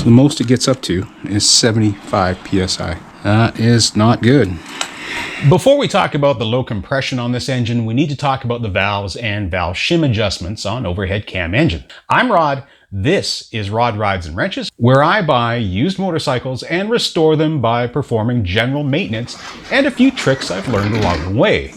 So the most it gets up to is 75 psi. That is not good. Before we talk about the low compression on this engine, we need to talk about the valves and valve shim adjustments on overhead cam engine. I'm Rod. This is Rod Rides and Wrenches, where I buy used motorcycles and restore them by performing general maintenance and a few tricks I've learned along the way.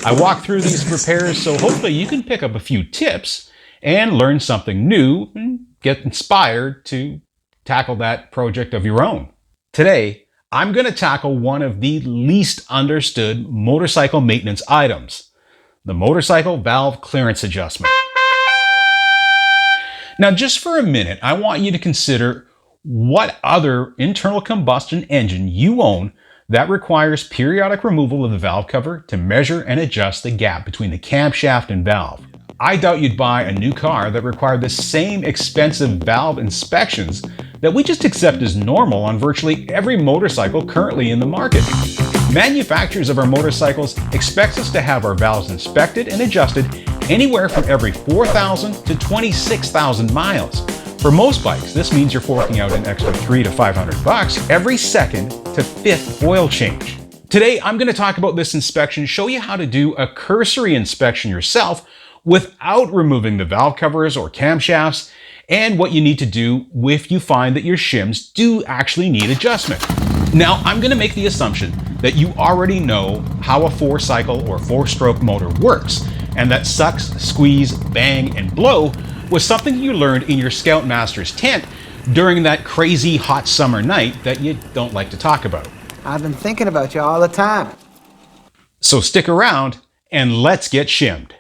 I walk through these repairs so hopefully you can pick up a few tips and learn something new and get inspired to tackle that project of your own. Today, I'm going to tackle one of the least understood motorcycle maintenance items, the motorcycle valve clearance adjustment. Now, just for a minute, I want you to consider what other internal combustion engine you own that requires periodic removal of the valve cover to measure and adjust the gap between the camshaft and valve. I doubt you'd buy a new car that required the same expensive valve inspections that we just accept as normal on virtually every motorcycle currently in the market. Manufacturers of our motorcycles expect us to have our valves inspected and adjusted anywhere from every 4,000 to 26,000 miles. For most bikes, this means you're forking out an extra $300 to $500 every second to fifth oil change. Today, I'm going to talk about this inspection, show you how to do a cursory inspection yourself without removing the valve covers or camshafts, and what you need to do if you find that your shims do actually need adjustment. Now, I'm going to make the assumption that you already know how a 4-cycle or 4-stroke motor works, and that sucks, squeeze, bang, and blow was something you learned in your Scoutmaster's tent during that crazy hot summer night that you don't like to talk about. I've been thinking about you all the time. So stick around and let's get shimmed.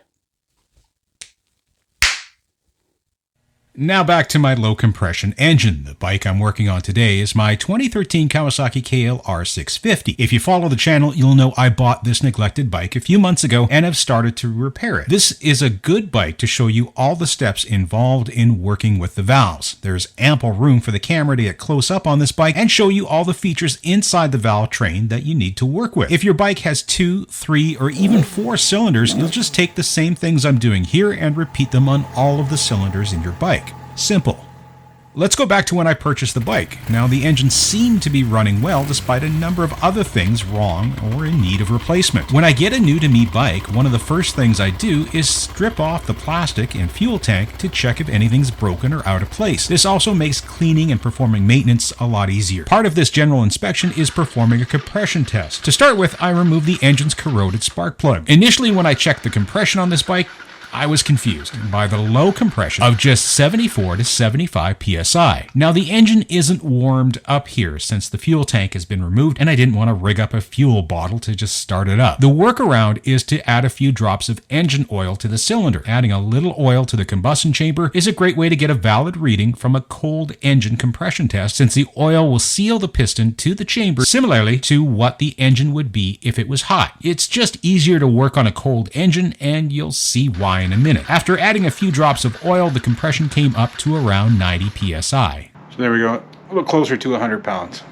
Now back to my low compression engine. The bike I'm working on today is my 2013 Kawasaki KLR 650. If you follow the channel, you'll know I bought this neglected bike a few months ago and have started to repair it. This is a good bike to show you all the steps involved in working with the valves. There's ample room for the camera to get close up on this bike and show you all the features inside the valve train that you need to work with. If your bike has 2, 3, or even 4 cylinders, you'll just take the same things I'm doing here and repeat them on all of the cylinders in your bike. Simple. Let's go back to when I purchased the bike. Now, the engine seemed to be running well despite a number of other things wrong or in need of replacement. When I get a new-to-me bike, one of the first things I do is strip off the plastic and fuel tank to check if anything's broken or out of place. This also makes cleaning and performing maintenance a lot easier. Part of this general inspection is performing a compression test. To start with, I remove the engine's corroded spark plug. Initially, when I checked the compression on this bike, I was confused by the low compression of just 74 to 75 psi. Now, the engine isn't warmed up here since the fuel tank has been removed, and I didn't want to rig up a fuel bottle to just start it up. The workaround is to add a few drops of engine oil to the cylinder. Adding a little oil to the combustion chamber is a great way to get a valid reading from a cold engine compression test, since the oil will seal the piston to the chamber similarly to what the engine would be if it was hot. It's just easier to work on a cold engine, and you'll see why in a minute. After adding a few drops of oil, the compression came up to around 90 psi. So there we go. A little closer to 100 pounds.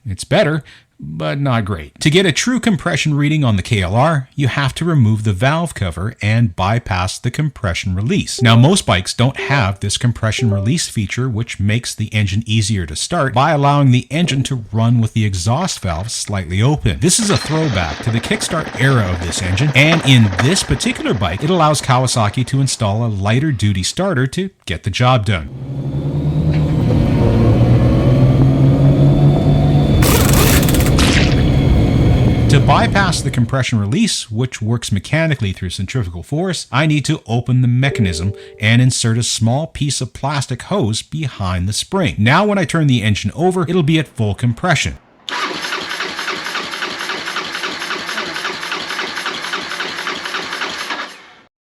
It's better, but not great. To get a true compression reading on the KLR, you have to remove the valve cover and bypass the compression release. Now, most bikes don't have this compression release feature, which makes the engine easier to start by allowing the engine to run with the exhaust valve slightly open. This is a throwback to the kickstart era of this engine, and in this particular bike, it allows Kawasaki to install a lighter duty starter to get the job done. To bypass the compression release, which works mechanically through centrifugal force, I need to open the mechanism and insert a small piece of plastic hose behind the spring. Now when I turn the engine over, it'll be at full compression.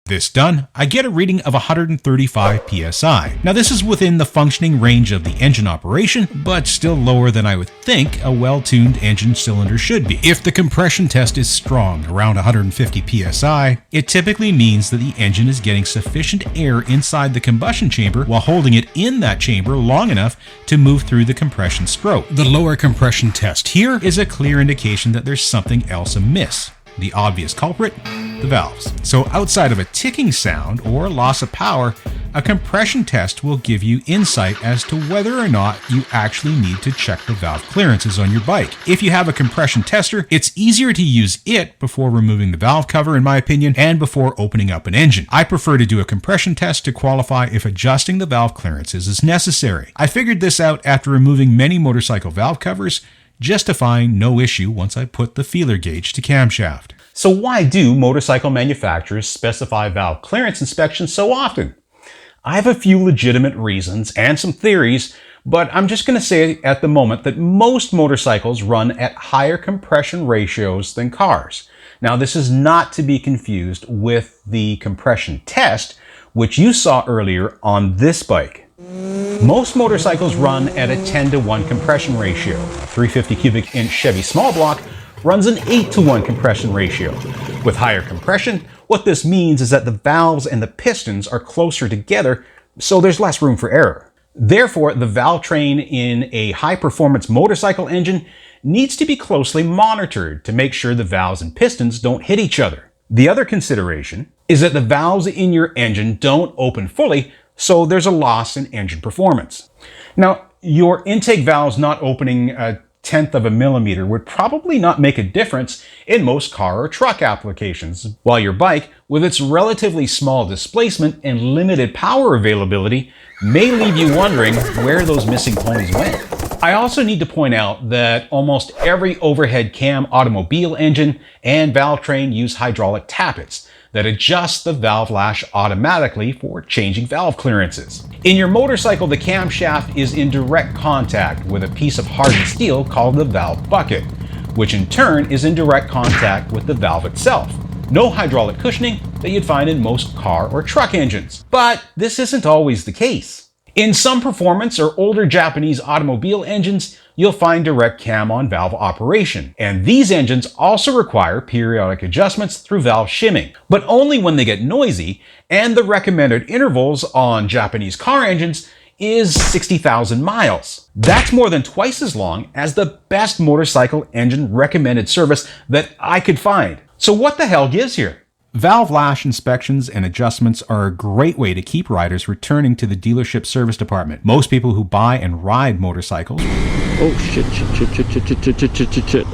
This done, I get a reading of 135 psi. Now, this is within the functioning range of the engine operation, but still lower than I would think a well-tuned engine cylinder should be. If the compression test is strong, around 150 psi, it typically means that the engine is getting sufficient air inside the combustion chamber while holding it in that chamber long enough to move through the compression stroke. The lower compression test here is a clear indication that there's something else amiss. The obvious culprit, the valves. So outside of a ticking sound or loss of power, A compression test will give you insight as to whether or not you actually need to check the valve clearances on your bike. If you have a compression tester, it's easier to use it before removing the valve cover, in my opinion, and before opening up an engine. I prefer to do a compression test to qualify if adjusting the valve clearances is necessary. I figured this out after removing many motorcycle valve covers, justifying no issue once I put the feeler gauge to camshaft. So why do motorcycle manufacturers specify valve clearance inspections so often? I have a few legitimate reasons and some theories, but I'm just going to say at the moment that most motorcycles run at higher compression ratios than cars. Now, this is not to be confused with the compression test, which you saw earlier on this bike. Most motorcycles run at a 10-to-1 compression ratio. A 350 cubic inch Chevy small block runs an 8-to-1 compression ratio. With higher compression, what this means is that the valves and the pistons are closer together, so there's less room for error. Therefore, the valve train in a high-performance motorcycle engine needs to be closely monitored to make sure the valves and pistons don't hit each other. The other consideration is that the valves in your engine don't open fully, so there's a loss in engine performance. Now, your intake valves not opening a 1/10 of a millimeter would probably not make a difference in most car or truck applications, while your bike, with its relatively small displacement and limited power availability, may leave you wondering where those missing ponies went. I also need to point out that almost every overhead cam automobile engine and valve train use hydraulic tappets that adjust the valve lash automatically for changing valve clearances. In your motorcycle, the camshaft is in direct contact with a piece of hardened steel called the valve bucket, which in turn is in direct contact with the valve itself. No hydraulic cushioning that you'd find in most car or truck engines. But this isn't always the case. In some performance or older Japanese automobile engines, you'll find direct cam on valve operation. And these engines also require periodic adjustments through valve shimming, but only when they get noisy, and the recommended intervals on Japanese car engines is 60,000 miles. That's more than twice as long as the best motorcycle engine recommended service that I could find. So what the hell gives here? Valve lash inspections and adjustments are a great way to keep riders returning to the dealership service department. Most people who buy and ride motorcycles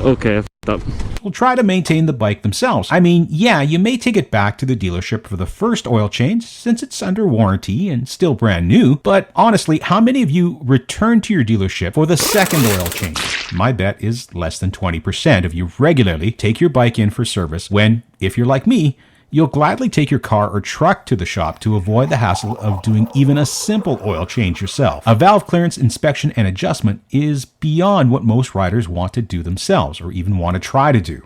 Okay, I f***ed up. will try to maintain the bike themselves. I mean, yeah, you may take it back to the dealership for the first oil change since it's under warranty and still brand new, but honestly, how many of you return to your dealership for the second oil change? My bet is less than 20% of you regularly take your bike in for service when, if you're like me, you'll gladly take your car or truck to the shop to avoid the hassle of doing even a simple oil change yourself. A valve clearance inspection and adjustment is beyond what most riders want to do themselves or even want to try to do.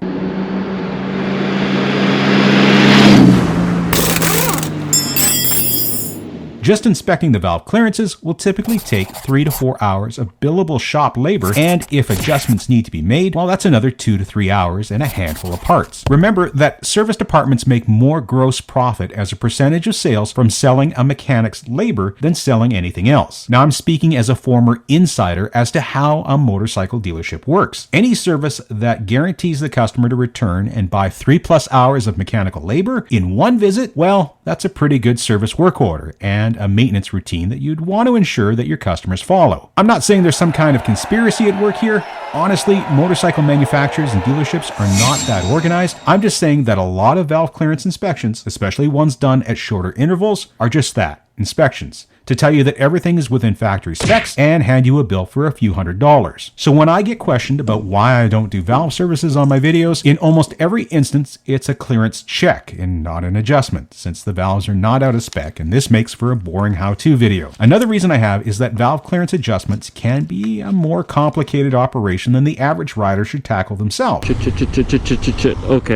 Just inspecting the valve clearances will typically take 3 to 4 hours of billable shop labor, and if adjustments need to be made, well, that's another 2 to 3 hours and a handful of parts. Remember that service departments make more gross profit as a percentage of sales from selling a mechanic's labor than selling anything else. Now, I'm speaking as a former insider as to how a motorcycle dealership works. Any service that guarantees the customer to return and buy 3+ hours of mechanical labor in one visit, well, that's a pretty good service work order and a maintenance routine that you'd want to ensure that your customers follow. I'm not saying there's some kind of conspiracy at work here. Honestly, motorcycle manufacturers and dealerships are not that organized. I'm just saying that a lot of valve clearance inspections, especially ones done at shorter intervals, are just that, inspections, to tell you that everything is within factory specs and hand you a bill for a few $100s. So when I get questioned about why I don't do valve services on my videos, in almost every instance, it's a clearance check and not an adjustment, since the valves are not out of spec, and this makes for a boring how-to video. Another reason I have is that valve clearance adjustments can be a more complicated operation than the average rider should tackle themselves. Okay,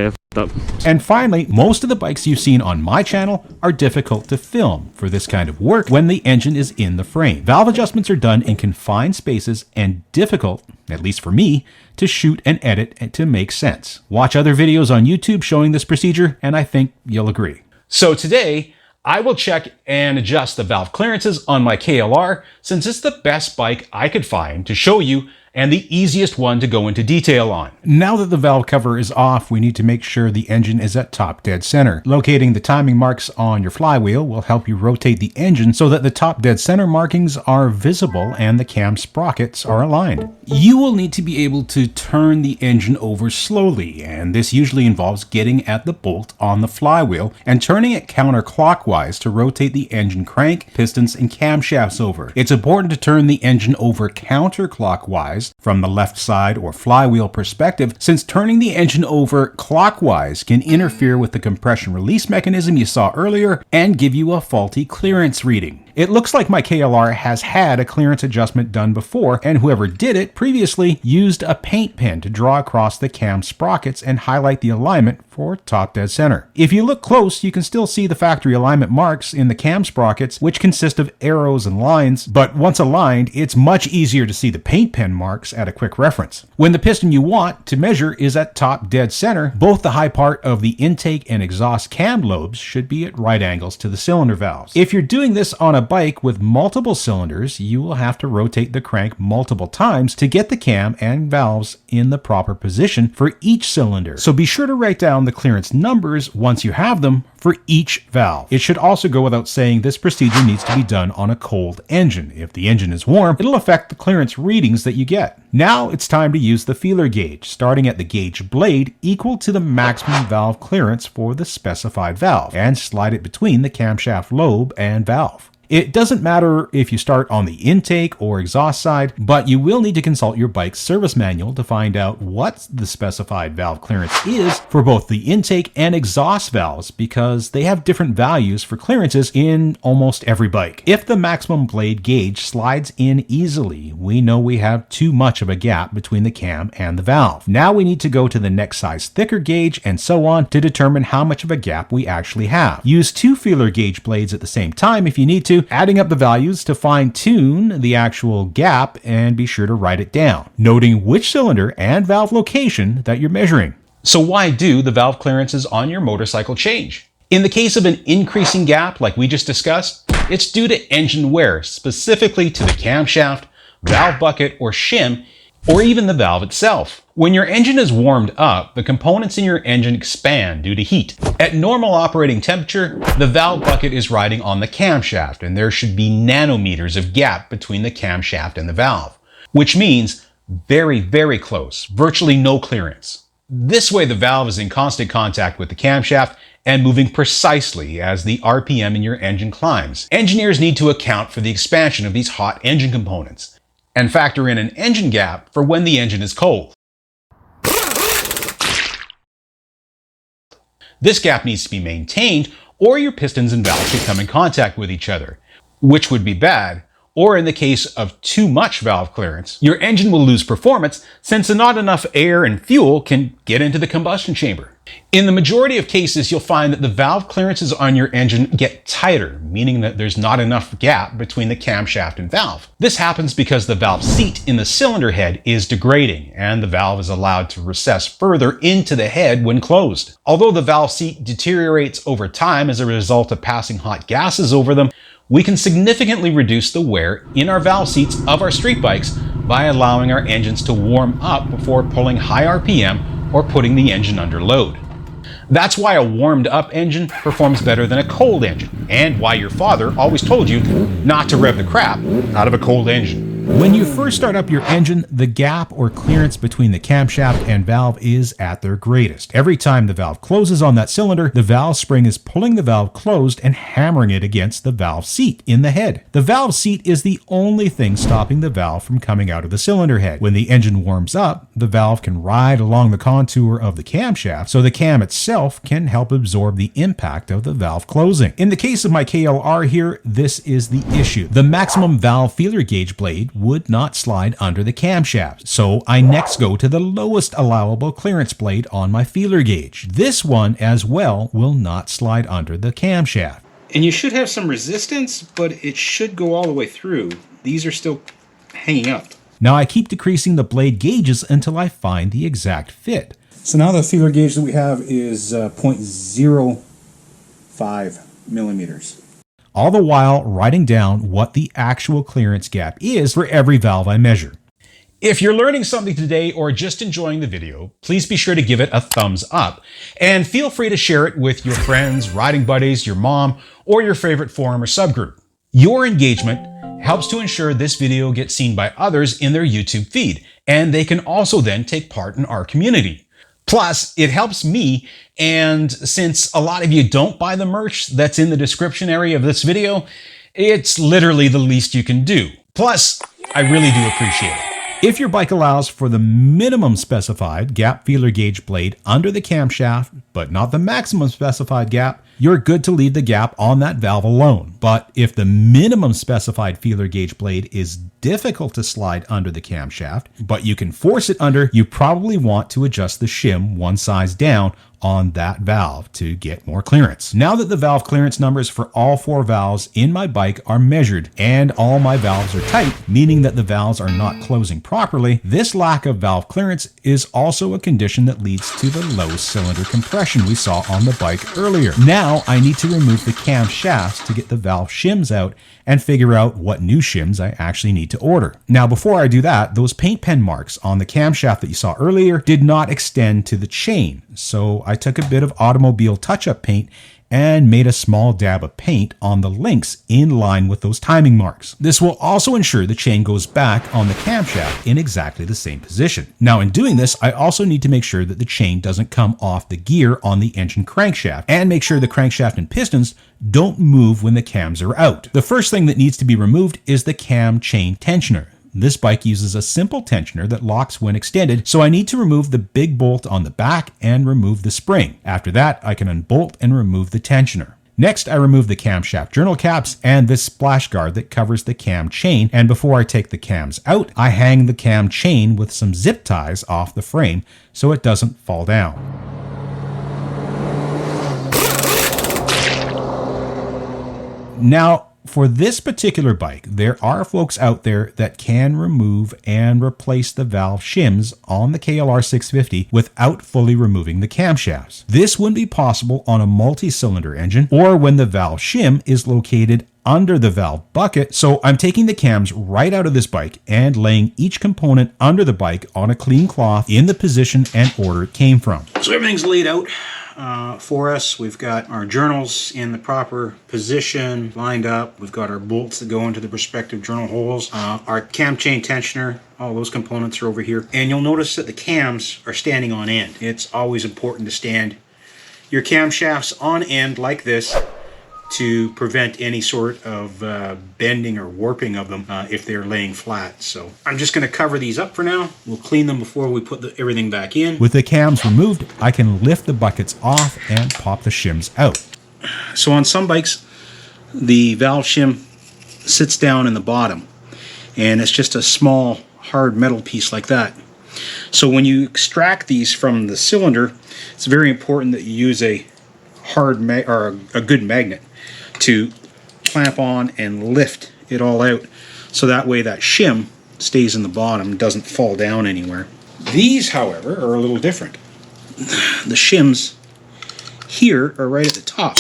I f***ed up. And finally, most of the bikes you've seen on my channel are difficult to film for this kind of work when the engine is in the frame. Valve adjustments are done in confined spaces and difficult, at least for me, to shoot and edit and to make sense. Watch other videos on YouTube showing this procedure, and I think you'll agree. So today, I will check and adjust the valve clearances on my KLR since it's the best bike I could find to show you and the easiest one to go into detail on. Now that the valve cover is off, we need to make sure the engine is at top dead center. Locating the timing marks on your flywheel will help you rotate the engine so that the top dead center markings are visible and the cam sprockets are aligned. You will need to be able to turn the engine over slowly, and this usually involves getting at the bolt on the flywheel and turning it counterclockwise to rotate the engine crank, pistons, and camshafts over. It's important to turn the engine over counterclockwise from the left side or flywheel perspective, since turning the engine over clockwise can interfere with the compression release mechanism you saw earlier and give you a faulty clearance reading. It looks like my KLR has had a clearance adjustment done before, and whoever did it previously used a paint pen to draw across the cam sprockets and highlight the alignment for top dead center. If you look close, you can still see the factory alignment marks in the cam sprockets, which consist of arrows and lines, but once aligned, it's much easier to see the paint pen marks at a quick reference. When the piston you want to measure is at top dead center, both the high part of the intake and exhaust cam lobes should be at right angles to the cylinder valves. If you're doing this on a bike with multiple cylinders, you will have to rotate the crank multiple times to get the cam and valves in the proper position for each cylinder. So be sure to write down the clearance numbers once you have them for each valve. It should also go without saying this procedure needs to be done on a cold engine. If the engine is warm, it'll affect the clearance readings that you get. Now it's time to use the feeler gauge, starting at the gauge blade equal to the maximum valve clearance for the specified valve, and slide it between the camshaft lobe and valve. It doesn't matter if you start on the intake or exhaust side, but you will need to consult your bike's service manual to find out what the specified valve clearance is for both the intake and exhaust valves, because they have different values for clearances in almost every bike. If the maximum blade gauge slides in easily, we know we have too much of a gap between the cam and the valve. Now we need to go to the next size thicker gauge and so on to determine how much of a gap we actually have. Use two feeler gauge blades at the same time if you need to, adding up the values to fine-tune the actual gap, and be sure to write it down, noting which cylinder and valve location that you're measuring. So why do the valve clearances on your motorcycle change? In the case of an increasing gap like we just discussed, it's due to engine wear, specifically to the camshaft, valve bucket, or shim, or even the valve itself. When your engine is warmed up, the components in your engine expand due to heat. At normal operating temperature, the valve bucket is riding on the camshaft, and there should be nanometers of gap between the camshaft and the valve, which means very, very close, virtually no clearance. This way, the valve is in constant contact with the camshaft and moving precisely as the RPM in your engine climbs. Engineers need to account for the expansion of these hot engine components and factor in an engine gap for when the engine is cold. This gap needs to be maintained, or your pistons and valves could come in contact with each other, which would be bad, or in the case of too much valve clearance, your engine will lose performance since not enough air and fuel can get into the combustion chamber. In the majority of cases, you'll find that the valve clearances on your engine get tighter, meaning that there's not enough gap between the camshaft and valve. This happens because the valve seat in the cylinder head is degrading, and the valve is allowed to recess further into the head when closed. Although the valve seat deteriorates over time as a result of passing hot gases over them, we can significantly reduce the wear in our valve seats of our street bikes by allowing our engines to warm up before pulling high RPM or putting the engine under load. That's why a warmed up engine performs better than a cold engine, and why your father always told you not to rev the crap out of a cold engine. When you first start up your engine, the gap or clearance between the camshaft and valve is at their greatest. Every time the valve closes on that cylinder, the valve spring is pulling the valve closed and hammering it against the valve seat in the head. The valve seat is the only thing stopping the valve from coming out of the cylinder head. When the engine warms up, the valve can ride along the contour of the camshaft, so the cam itself can help absorb the impact of the valve closing. In the case of my KLR here, this is the issue. The maximum valve feeler gauge blade would not slide under the camshaft, so I next go to the lowest allowable clearance blade on my feeler gauge. This one as well will not slide under the camshaft. And you should have some resistance, but it should go all the way through. These are still hanging up. Now I keep decreasing the blade gauges until I find the exact fit. So now the feeler gauge that we have is 0.05 millimeters. All the while writing down what the actual clearance gap is for every valve I measure. If you're learning something today or just enjoying the video, please be sure to give it a thumbs up. And feel free to share it with your friends, riding buddies, your mom, or your favorite forum or subgroup. Your engagement helps to ensure this video gets seen by others in their YouTube feed, and they can also then take part in our community. Plus, it helps me, and since a lot of you don't buy the merch that's in the description area of this video, it's literally the least you can do. Plus, I really do appreciate it. If your bike allows for the minimum specified gap feeler gauge blade under the camshaft, but not the maximum specified gap, you're good to leave the gap on that valve alone. But if the minimum specified feeler gauge blade is difficult to slide under the camshaft, but you can force it under, you probably want to adjust the shim one size down on that valve to get more clearance. Now that the valve clearance numbers for all 4 valves in my bike are measured and all my valves are tight, meaning that the valves are not closing properly, this lack of valve clearance is also a condition that leads to the low cylinder compression we saw on the bike earlier. Now I need to remove the cam shafts to get the valve shims out and figure out what new shims I actually need to order. Now before I do that, those paint pen marks on the camshaft that you saw earlier did not extend to the chain, so I took a bit of automobile touch-up paint and made a small dab of paint on the links in line with those timing marks. This will also ensure the chain goes back on the camshaft in exactly the same position. Now in doing this, I also need to make sure that the chain doesn't come off the gear on the engine crankshaft and make sure the crankshaft and pistons don't move when the cams are out. The first thing that needs to be removed is the cam chain tensioner. This bike uses a simple tensioner that locks when extended, so I need to remove the big bolt on the back and remove the spring. After that, I can unbolt and remove the tensioner. Next, I remove the camshaft journal caps and this splash guard that covers the cam chain, and before I take the cams out, I hang the cam chain with some zip ties off the frame so it doesn't fall down. Now, for this particular bike, there are folks out there that can remove and replace the valve shims on the KLR 650 without fully removing the camshafts. This wouldn't be possible on a multi-cylinder engine or when the valve shim is located under the valve bucket, so I'm taking the cams right out of this bike and laying each component under the bike on a clean cloth in the position and order it came from. So everything's laid out for us. We've got our journals in the proper position, lined up. We've got our bolts that go into the respective journal holes. Our cam chain tensioner, all those components are over here. And you'll notice that the cams are standing on end. It's always important to stand your camshafts on end like this to prevent any sort of bending or warping of them if they're laying flat. So I'm just going to cover these up for now. We'll clean them before we put everything back in. With the cams removed, I can lift the buckets off and pop the shims out. So on some bikes, the valve shim sits down in the bottom, and it's just a small hard metal piece like that. So when you extract these from the cylinder, it's very important that you use a a good magnet to clamp on and lift it all out, so that way that shim stays in the bottom, doesn't fall down anywhere. These, however, are a little different. The shims here are right at the top.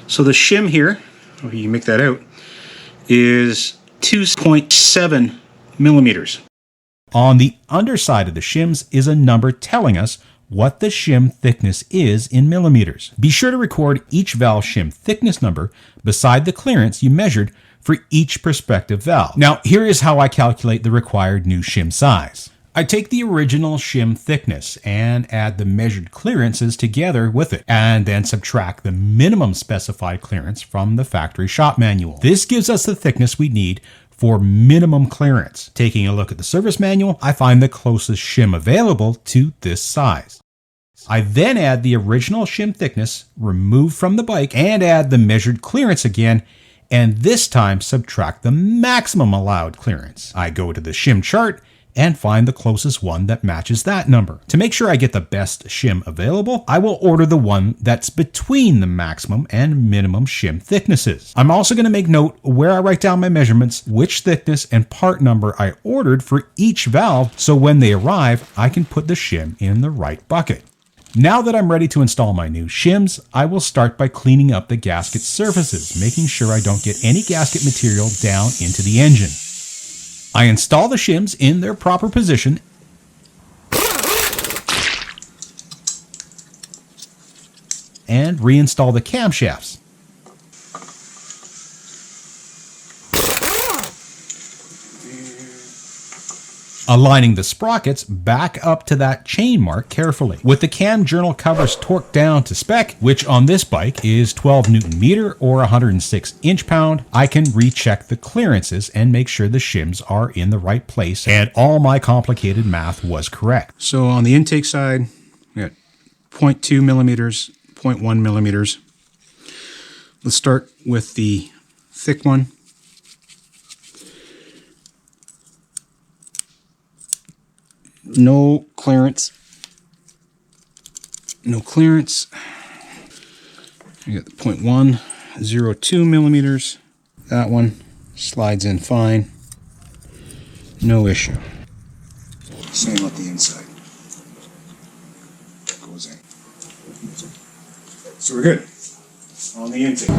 So the shim here, if you can make that out, is 2.7 millimeters. On the underside of the shims is a number telling us what the shim thickness is in millimeters. Be sure to record each valve shim thickness number beside the clearance you measured for each prospective valve. Now, here is how I calculate the required new shim size. I take the original shim thickness and add the measured clearances together with it, and then subtract the minimum specified clearance from the factory shop manual. This gives us the thickness we need for minimum clearance. Taking a look at the service manual, I find the closest shim available to this size. I then add the original shim thickness removed from the bike and add the measured clearance again, and this time subtract the maximum allowed clearance. I go to the shim chart and find the closest one that matches that number. To make sure I get the best shim available, I will order the one that's between the maximum and minimum shim thicknesses. I'm also going to make note where I write down my measurements, which thickness and part number I ordered for each valve, so when they arrive, I can put the shim in the right bucket. Now that I'm ready to install my new shims, I will start by cleaning up the gasket surfaces, making sure I don't get any gasket material down into the engine. I install the shims in their proper position and reinstall the camshafts. Aligning the sprockets back up to that chain mark carefully. With the cam journal covers torqued down to spec, which on this bike is 12 Newton meter or 106 inch-pound, I can recheck the clearances and make sure the shims are in the right place and all my complicated math was correct. So on the intake side, we got 0.2 millimeters, 0.1 millimeters. Let's start with the thick one. No clearance. No clearance. You got the 0.102 millimeters. That one slides in fine. No issue. Same with the inside. Goes in. So we're good on the intake.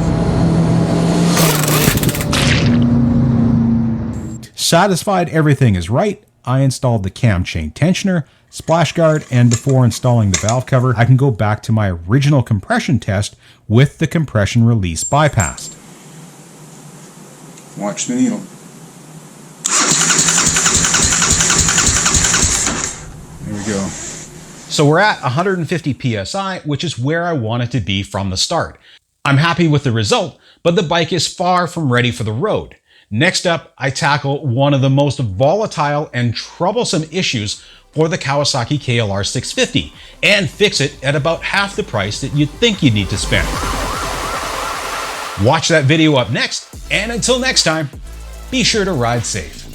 Satisfied everything is right, I installed the cam chain tensioner, splash guard, and before installing the valve cover, I can go back to my original compression test with the compression release bypassed. Watch the needle. There we go. So we're at 150 psi, which is where I want it to be from the start. I'm happy with the result, but the bike is far from ready for the road. Next up, I tackle one of the most volatile and troublesome issues for the Kawasaki KLR 650 and fix it at about half the price that you'd think you'd need to spend. Watch that video up next, and until next time, be sure to ride safe.